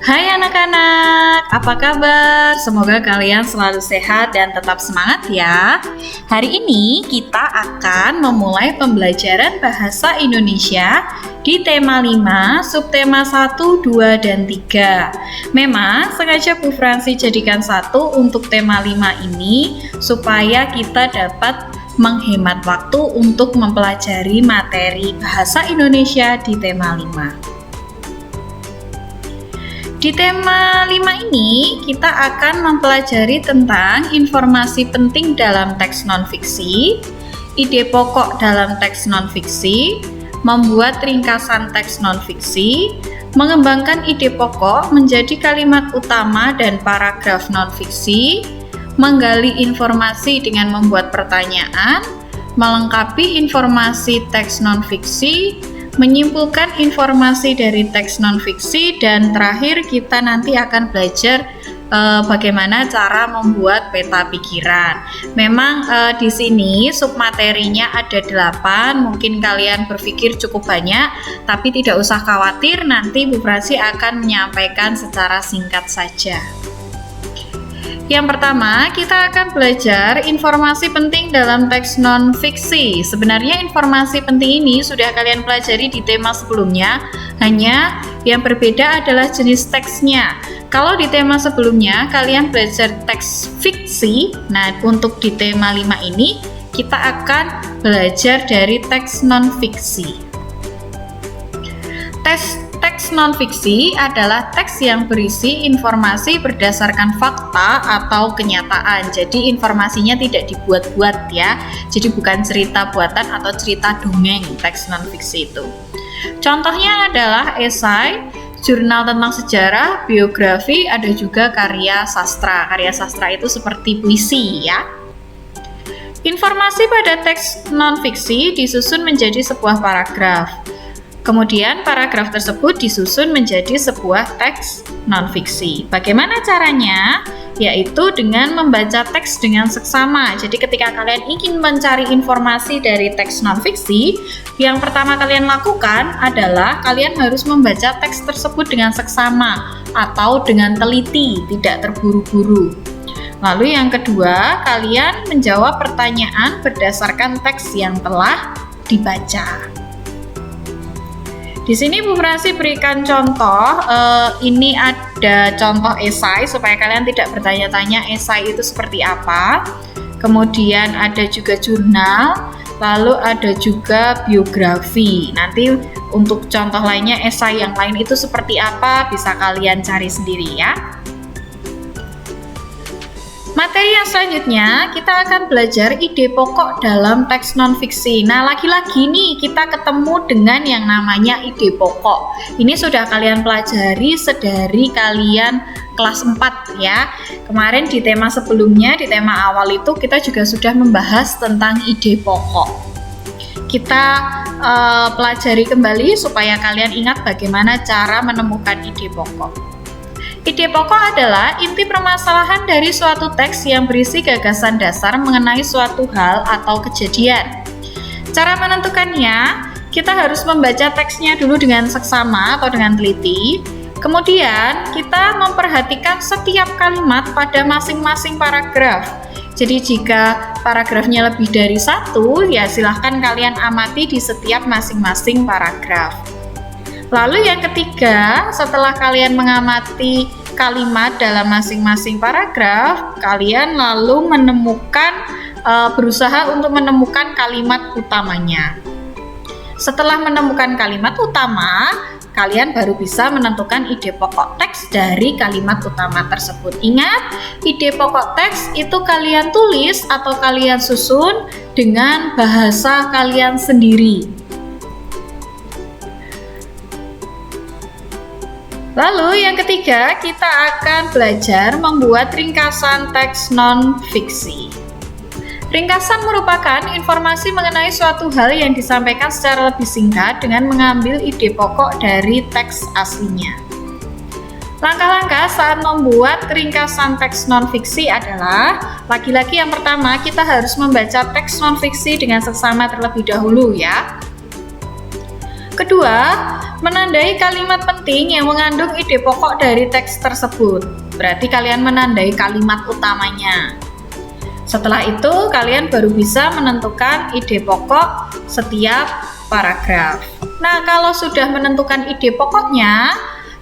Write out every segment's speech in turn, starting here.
Hai anak-anak, apa kabar? Semoga kalian selalu sehat dan tetap semangat ya. Hari ini kita akan memulai pembelajaran bahasa Indonesia di tema 5, subtema 1, 2, dan 3. Memang sengaja Bu Fransi jadikan satu untuk tema 5 ini supaya kita dapat menghemat waktu untuk mempelajari materi bahasa Indonesia di tema 5. Di tema 5 ini, kita akan mempelajari tentang informasi penting dalam teks non-fiksi, ide pokok dalam teks non-fiksi, membuat ringkasan teks non-fiksi, mengembangkan ide pokok menjadi kalimat utama dan paragraf non-fiksi, menggali informasi dengan membuat pertanyaan, melengkapi informasi teks non-fiksi, menyimpulkan informasi dari teks non-fiksi, dan terakhir kita nanti akan belajar bagaimana cara membuat peta pikiran. Memang di sini submaterinya ada 8, mungkin kalian berpikir cukup banyak, tapi tidak usah khawatir, nanti Bu Fransi akan menyampaikan secara singkat saja. Yang pertama, kita akan belajar informasi penting dalam teks non-fiksi. Sebenarnya informasi penting ini sudah kalian pelajari di tema sebelumnya, hanya yang berbeda adalah jenis teksnya. Kalau di tema sebelumnya kalian belajar teks fiksi, nah untuk di tema 5 ini kita akan belajar dari teks non-fiksi. Teks non-fiksi adalah teks yang berisi informasi berdasarkan fakta atau kenyataan. Jadi informasinya tidak dibuat-buat ya. Jadi bukan cerita buatan atau cerita dongeng teks non-fiksi itu. Contohnya adalah esai, jurnal tentang sejarah, biografi, ada juga karya sastra. Karya sastra itu seperti puisi ya. Informasi pada teks non-fiksi disusun menjadi sebuah paragraf. Kemudian paragraf tersebut disusun menjadi sebuah teks non-fiksi. Bagaimana caranya? Yaitu dengan membaca teks dengan seksama. Jadi ketika kalian ingin mencari informasi dari teks non-fiksi, yang pertama kalian lakukan adalah kalian harus membaca teks tersebut dengan seksama atau dengan teliti, tidak terburu-buru. Lalu yang kedua, kalian menjawab pertanyaan berdasarkan teks yang telah dibaca. Di sini Bu Fransi berikan contoh, ini ada contoh esai supaya kalian tidak bertanya-tanya esai itu seperti apa. Kemudian ada juga jurnal, lalu ada juga biografi. Nanti untuk contoh lainnya esai yang lain itu seperti apa bisa kalian cari sendiri ya. Materi yang selanjutnya, kita akan belajar ide pokok dalam teks non-fiksi. Nah, lagi-lagi nih kita ketemu dengan yang namanya ide pokok. Ini sudah kalian pelajari sedari kalian kelas 4 ya. Kemarin di tema sebelumnya, di tema awal itu kita juga sudah membahas tentang ide pokok. Kita pelajari kembali supaya kalian ingat bagaimana cara menemukan ide pokok. Ide pokok adalah inti permasalahan dari suatu teks yang berisi gagasan dasar mengenai suatu hal atau kejadian. Cara menentukannya, kita harus membaca teksnya dulu dengan seksama atau dengan teliti. Kemudian, kita memperhatikan setiap kalimat pada masing-masing paragraf. Jadi jika paragrafnya lebih dari 1, ya silahkan kalian amati di setiap masing-masing paragraf. Lalu yang ketiga, setelah kalian mengamati kalimat dalam masing-masing paragraf, kalian lalu berusaha untuk menemukan kalimat utamanya. Setelah menemukan kalimat utama, kalian baru bisa menentukan ide pokok teks dari kalimat utama tersebut. Ingat, ide pokok teks itu kalian tulis atau kalian susun dengan bahasa kalian sendiri. Lalu yang ketiga, kita akan belajar membuat ringkasan teks non-fiksi. Ringkasan merupakan informasi mengenai suatu hal yang disampaikan secara lebih singkat dengan mengambil ide pokok dari teks aslinya. Langkah-langkah saat membuat ringkasan teks non-fiksi adalah, lagi-lagi yang pertama, kita harus membaca teks non-fiksi dengan seksama terlebih dahulu ya. Kedua, menandai kalimat penting yang mengandung ide pokok dari teks tersebut. Berarti kalian menandai kalimat utamanya. Setelah itu, kalian baru bisa menentukan ide pokok setiap paragraf. Nah, kalau sudah menentukan ide pokoknya,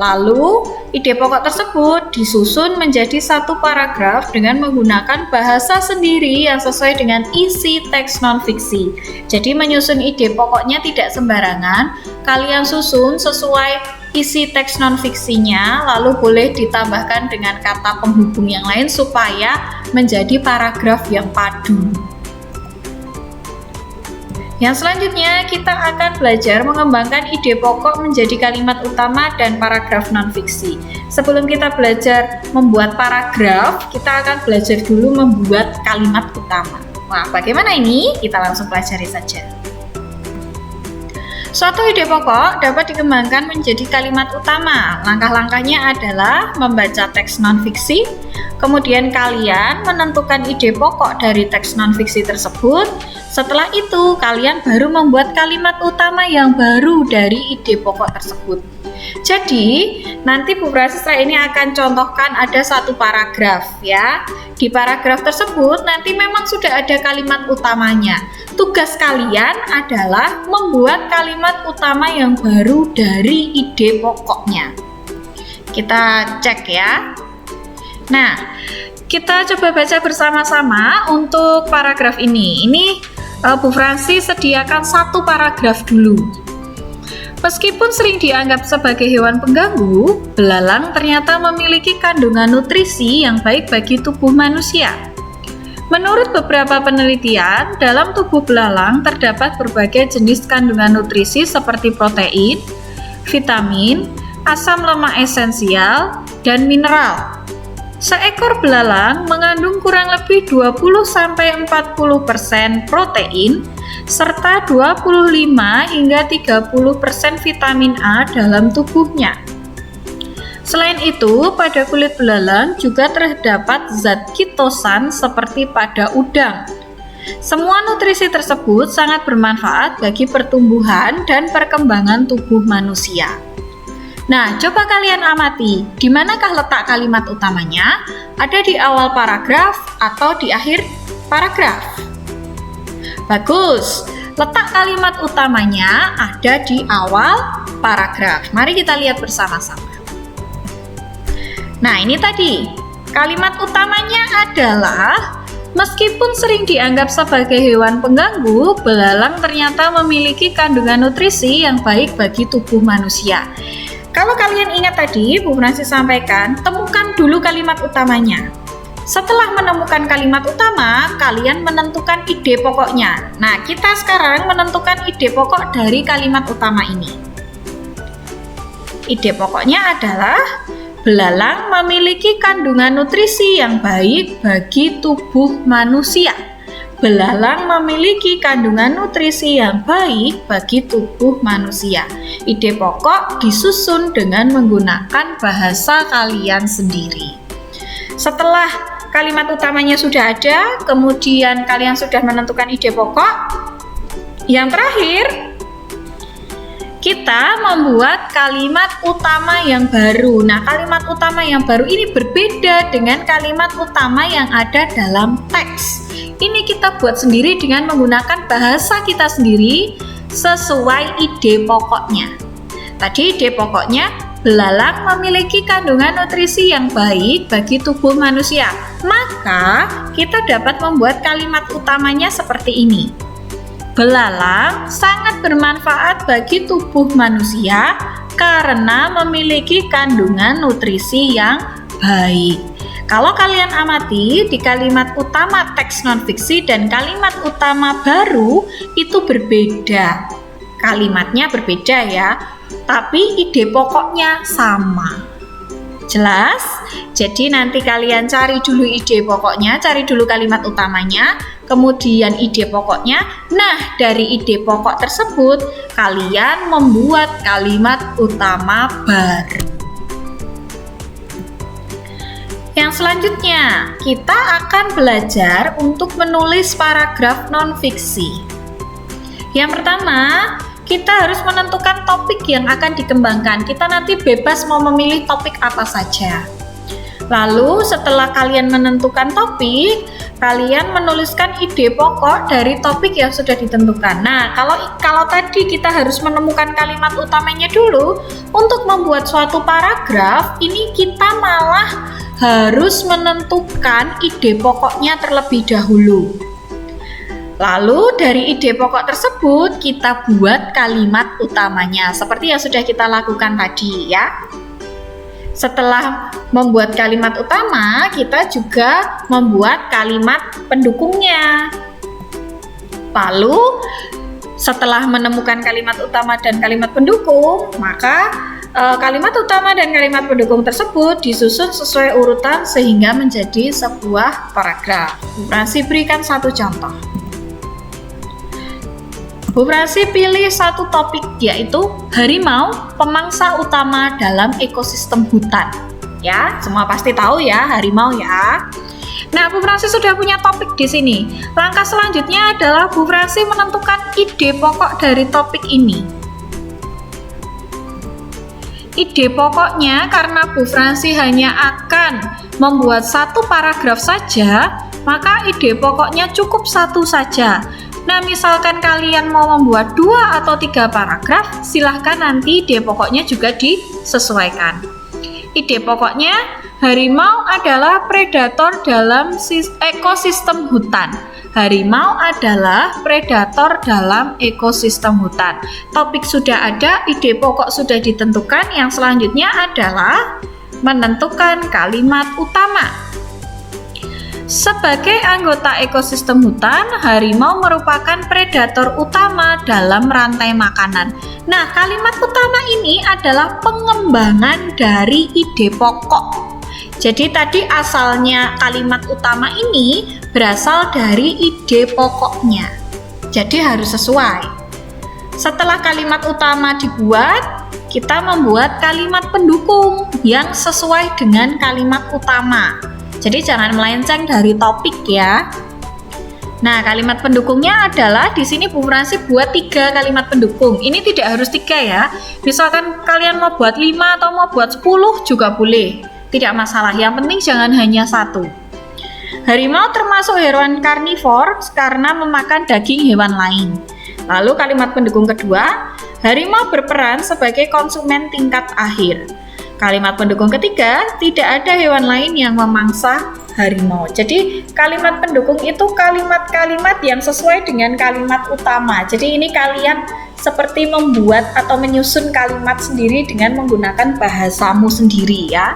lalu ide pokok tersebut disusun menjadi satu paragraf dengan menggunakan bahasa sendiri yang sesuai dengan isi teks non-fiksi. Jadi menyusun ide pokoknya tidak sembarangan, kalian susun sesuai isi teks non-fiksinya, lalu boleh ditambahkan dengan kata penghubung yang lain supaya menjadi paragraf yang padu. Yang selanjutnya, kita akan belajar mengembangkan ide pokok menjadi kalimat utama dan paragraf non-fiksi. Sebelum kita belajar membuat paragraf, kita akan belajar dulu membuat kalimat utama. Wah, bagaimana ini? Kita langsung pelajari saja. Suatu ide pokok dapat dikembangkan menjadi kalimat utama. Langkah-langkahnya adalah membaca teks non-fiksi, kemudian kalian menentukan ide pokok dari teks non-fiksi tersebut. Setelah itu, kalian baru membuat kalimat utama yang baru dari ide pokok tersebut. Jadi, nanti Bu Prasistra ini akan contohkan ada satu paragraf ya. Di paragraf tersebut nanti memang sudah ada kalimat utamanya. Tugas kalian adalah membuat kalimat utama yang baru dari ide pokoknya. Kita cek ya. Nah, kita coba baca bersama-sama untuk paragraf ini. Ini Bu Fransi sediakan satu paragraf dulu. Meskipun sering dianggap sebagai hewan pengganggu, belalang ternyata memiliki kandungan nutrisi yang baik bagi tubuh manusia. Menurut beberapa penelitian, dalam tubuh belalang terdapat berbagai jenis kandungan nutrisi seperti protein, vitamin, asam lemak esensial, dan mineral. Seekor belalang mengandung kurang lebih 20-40% protein serta 25 hingga 30% vitamin A dalam tubuhnya. Selain itu, pada kulit belalang juga terdapat zat kitosan seperti pada udang. Semua nutrisi tersebut sangat bermanfaat bagi pertumbuhan dan perkembangan tubuh manusia. Nah, coba kalian amati, di manakah letak kalimat utamanya? Ada di awal paragraf atau di akhir paragraf? Bagus, letak kalimat utamanya ada di awal paragraf. Mari kita lihat bersama-sama. Nah, ini tadi, kalimat utamanya adalah meskipun sering dianggap sebagai hewan pengganggu, belalang ternyata memiliki kandungan nutrisi yang baik bagi tubuh manusia. Kalau kalian ingat tadi, Bu Fransi sampaikan, temukan dulu kalimat utamanya. Setelah menemukan kalimat utama, kalian menentukan ide pokoknya. Nah, kita sekarang menentukan ide pokok dari kalimat utama ini. Ide pokoknya adalah belalang memiliki kandungan nutrisi yang baik bagi tubuh manusia. Belalang memiliki kandungan nutrisi yang baik bagi tubuh manusia. Ide pokok disusun dengan menggunakan bahasa kalian sendiri. Setelah kalimat utamanya sudah ada, kemudian kalian sudah menentukan ide pokok, yang terakhir kita membuat kalimat utama yang baru. Nah, kalimat utama yang baru ini berbeda dengan kalimat utama yang ada dalam teks. Ini kita buat sendiri dengan menggunakan bahasa kita sendiri sesuai ide pokoknya. Tadi ide pokoknya, belalang memiliki kandungan nutrisi yang baik bagi tubuh manusia. Maka, kita dapat membuat kalimat utamanya seperti ini. Belalang sangat bermanfaat bagi tubuh manusia karena memiliki kandungan nutrisi yang baik. Kalau kalian amati di kalimat utama teks non-fiksi dan kalimat utama baru itu berbeda. Kalimatnya berbeda ya, tapi ide pokoknya sama. Jelas? Jadi nanti kalian cari dulu ide pokoknya, cari dulu kalimat utamanya, kemudian ide pokoknya. Nah, dari ide pokok tersebut kalian membuat kalimat utama baru. Yang selanjutnya, kita akan belajar untuk menulis paragraf non-fiksi. Yang pertama, kita harus menentukan topik yang akan dikembangkan. Kita nanti bebas mau memilih topik apa saja. Lalu setelah kalian menentukan topik, kalian menuliskan ide pokok dari topik yang sudah ditentukan. Nah, kalau tadi kita harus menemukan kalimat utamanya dulu, untuk membuat suatu paragraf, ini kita malah harus menentukan ide pokoknya terlebih dahulu. Lalu dari ide pokok tersebut kita buat kalimat utamanya, seperti yang sudah kita lakukan tadi ya. Setelah membuat kalimat utama, kita juga membuat kalimat pendukungnya. Lalu, setelah menemukan kalimat utama dan kalimat pendukung, maka kalimat utama dan kalimat pendukung tersebut disusun sesuai urutan sehingga menjadi sebuah paragraf. Bu Fransi berikan satu contoh. Bu Fransi pilih satu topik, yaitu harimau pemangsa utama dalam ekosistem hutan. Ya, semua pasti tahu ya harimau ya. Nah, Bu Fransi sudah punya topik di sini. Langkah selanjutnya adalah Bu Fransi menentukan ide pokok dari topik ini. Ide pokoknya karena Bu Fransi hanya akan membuat satu paragraf saja, maka ide pokoknya cukup satu saja. Nah, misalkan kalian mau membuat 2 atau 3 paragraf, silahkan nanti ide pokoknya juga disesuaikan. Ide pokoknya, harimau adalah predator dalam ekosistem hutan. Harimau adalah predator dalam ekosistem hutan. Topik sudah ada, ide pokok sudah ditentukan, yang selanjutnya adalah menentukan kalimat utama. Sebagai anggota ekosistem hutan, harimau merupakan predator utama dalam rantai makanan. Nah, kalimat utama ini adalah pengembangan dari ide pokok. Jadi tadi asalnya kalimat utama ini berasal dari ide pokoknya. Jadi harus sesuai. Setelah kalimat utama dibuat, kita membuat kalimat pendukung yang sesuai dengan kalimat utama. Jadi jangan melenceng dari topik ya. Nah, kalimat pendukungnya adalah di sini Bu Fransi buat 3 kalimat pendukung. Ini tidak harus 3 ya. Misalkan kalian mau buat 5 atau mau buat 10 juga boleh. Tidak masalah. Yang penting jangan hanya 1. Harimau termasuk hewan karnivor karena memakan daging hewan lain. Lalu kalimat pendukung kedua, harimau berperan sebagai konsumen tingkat akhir. Kalimat pendukung ketiga, tidak ada hewan lain yang memangsa harimau. Jadi kalimat pendukung itu kalimat-kalimat yang sesuai dengan kalimat utama. Jadi ini kalian seperti membuat atau menyusun kalimat sendiri dengan menggunakan bahasamu sendiri ya.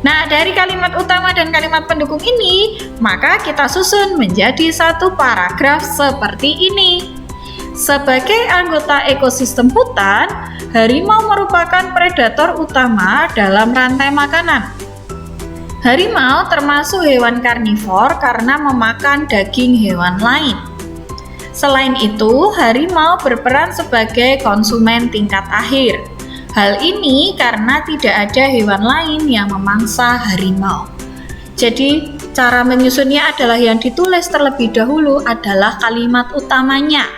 Nah, dari kalimat utama dan kalimat pendukung ini, maka kita susun menjadi satu paragraf seperti ini. Sebagai anggota ekosistem hutan, harimau merupakan predator utama dalam rantai makanan. Harimau termasuk hewan karnivor karena memakan daging hewan lain. Selain itu, harimau berperan sebagai konsumen tingkat akhir. Hal ini karena tidak ada hewan lain yang memangsa harimau. Jadi, cara menyusunnya adalah yang ditulis terlebih dahulu adalah kalimat utamanya.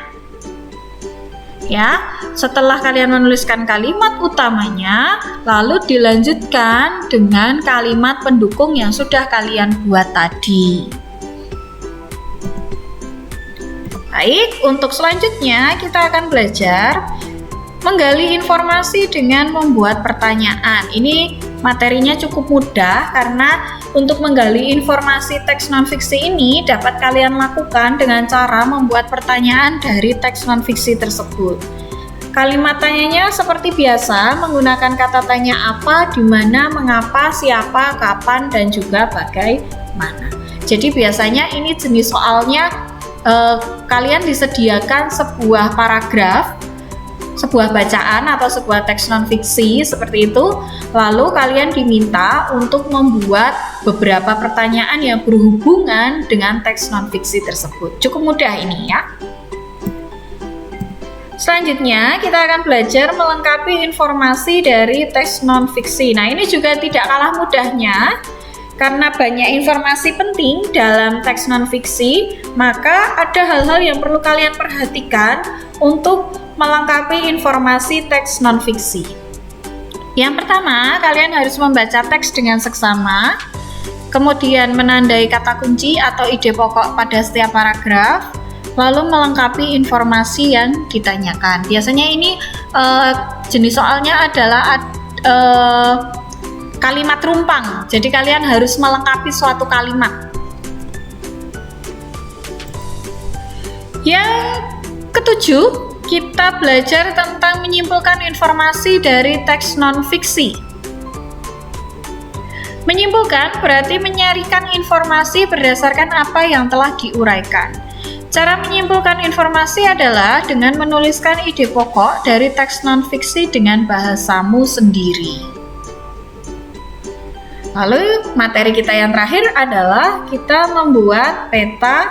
Ya, setelah kalian menuliskan kalimat utamanya, lalu dilanjutkan dengan kalimat pendukung yang sudah kalian buat tadi. Baik, untuk selanjutnya kita akan belajar menggali informasi dengan membuat pertanyaan. Ini materinya cukup mudah karena untuk menggali informasi teks non-fiksi ini dapat kalian lakukan dengan cara membuat pertanyaan dari teks non-fiksi tersebut. Kalimat tanyanya seperti biasa menggunakan kata tanya apa, di mana, mengapa, siapa, kapan, dan juga bagaimana. Jadi biasanya ini jenis soalnya kalian disediakan sebuah paragraf, sebuah bacaan atau sebuah teks non-fiksi seperti itu, lalu kalian diminta untuk membuat beberapa pertanyaan yang berhubungan dengan teks non-fiksi tersebut. Cukup mudah ini ya. Selanjutnya kita akan belajar melengkapi informasi dari teks non-fiksi. Nah, ini juga tidak kalah mudahnya. Karena banyak informasi penting dalam teks non-fiksi, maka ada hal-hal yang perlu kalian perhatikan untuk melengkapi informasi teks non-fiksi. Yang pertama, kalian harus membaca teks dengan seksama, kemudian menandai kata kunci atau ide pokok pada setiap paragraf, lalu melengkapi informasi yang ditanyakan. Biasanya ini jenis soalnya adalah kalimat rumpang, jadi kalian harus melengkapi suatu kalimat. Yang ketujuh, kita belajar tentang menyimpulkan informasi dari teks non-fiksi. Menyimpulkan berarti menyarikan informasi berdasarkan apa yang telah diuraikan. Cara menyimpulkan informasi adalah dengan menuliskan ide pokok dari teks non-fiksi dengan bahasamu sendiri. Lalu materi kita yang terakhir adalah kita membuat peta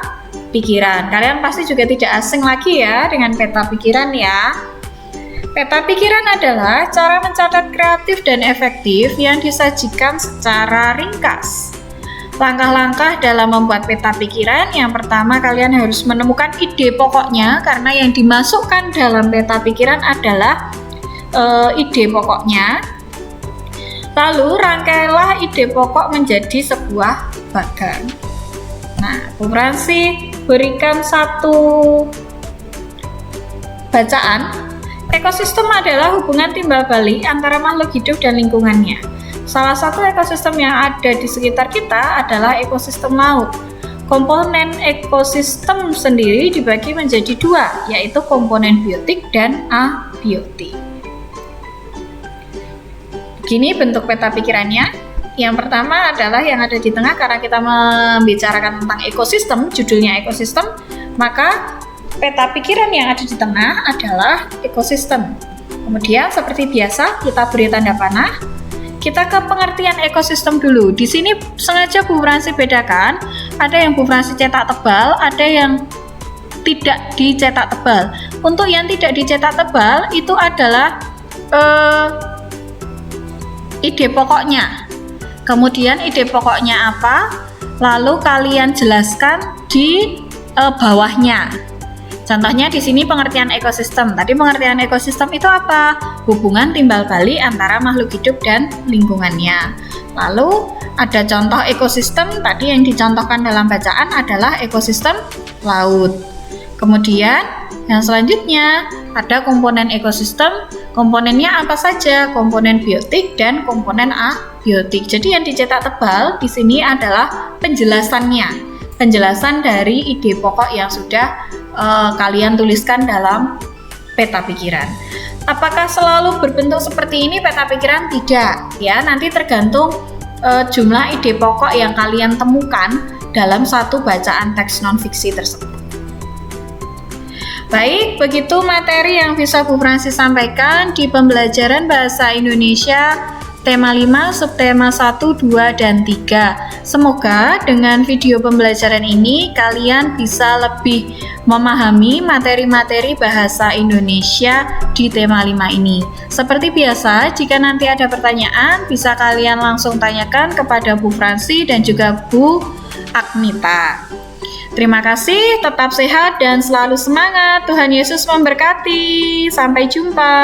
pikiran. Kalian pasti juga tidak asing lagi ya dengan peta pikiran ya. Peta pikiran adalah cara mencatat kreatif dan efektif yang disajikan secara ringkas. Langkah-langkah dalam membuat peta pikiran, yang pertama kalian harus menemukan ide pokoknya, karena yang dimasukkan dalam peta pikiran adalah ide pokoknya. Lalu rangkailah ide pokok menjadi sebuah bagan. Nah, Bu Fransi berikan satu bacaan. Ekosistem adalah hubungan timbal balik antara makhluk hidup dan lingkungannya. Salah satu ekosistem yang ada di sekitar kita adalah ekosistem laut. Komponen ekosistem sendiri dibagi menjadi dua, yaitu komponen biotik dan abiotik. Begini bentuk peta pikirannya. Yang pertama adalah yang ada di tengah, karena kita membicarakan tentang ekosistem, judulnya ekosistem, maka peta pikiran yang ada di tengah adalah ekosistem. Kemudian seperti biasa kita beri tanda panah. Kita ke pengertian ekosistem dulu. Di sini sengaja Bu Fransi bedakan, ada yang Bu Fransi cetak tebal, ada yang tidak dicetak tebal. Untuk yang tidak dicetak tebal itu adalah ide pokoknya. Kemudian ide pokoknya apa? Lalu kalian jelaskan di bawahnya. Contohnya di sini pengertian ekosistem. Tadi pengertian ekosistem itu apa? Hubungan timbal balik antara makhluk hidup dan lingkungannya. Lalu ada contoh ekosistem, tadi yang dicontohkan dalam bacaan adalah ekosistem laut. Kemudian yang selanjutnya ada komponen ekosistem. Komponennya apa saja? Komponen biotik dan komponen abiotik. Jadi yang dicetak tebal di sini adalah penjelasannya. Penjelasan dari ide pokok yang sudah kalian tuliskan dalam peta pikiran. Apakah selalu berbentuk seperti ini peta pikiran? Tidak, ya. Nanti tergantung jumlah ide pokok yang kalian temukan dalam satu bacaan teks non-fiksi tersebut. Baik, begitu materi yang bisa Bu Fransi sampaikan di pembelajaran Bahasa Indonesia tema 5, subtema 1, 2, dan 3. Semoga dengan video pembelajaran ini kalian bisa lebih memahami materi-materi bahasa Indonesia di tema 5 ini. Seperti biasa, jika nanti ada pertanyaan, bisa kalian langsung tanyakan kepada Bu Fransi dan juga Bu Agnita. Terima kasih, tetap sehat dan selalu semangat. Tuhan Yesus memberkati. Sampai jumpa.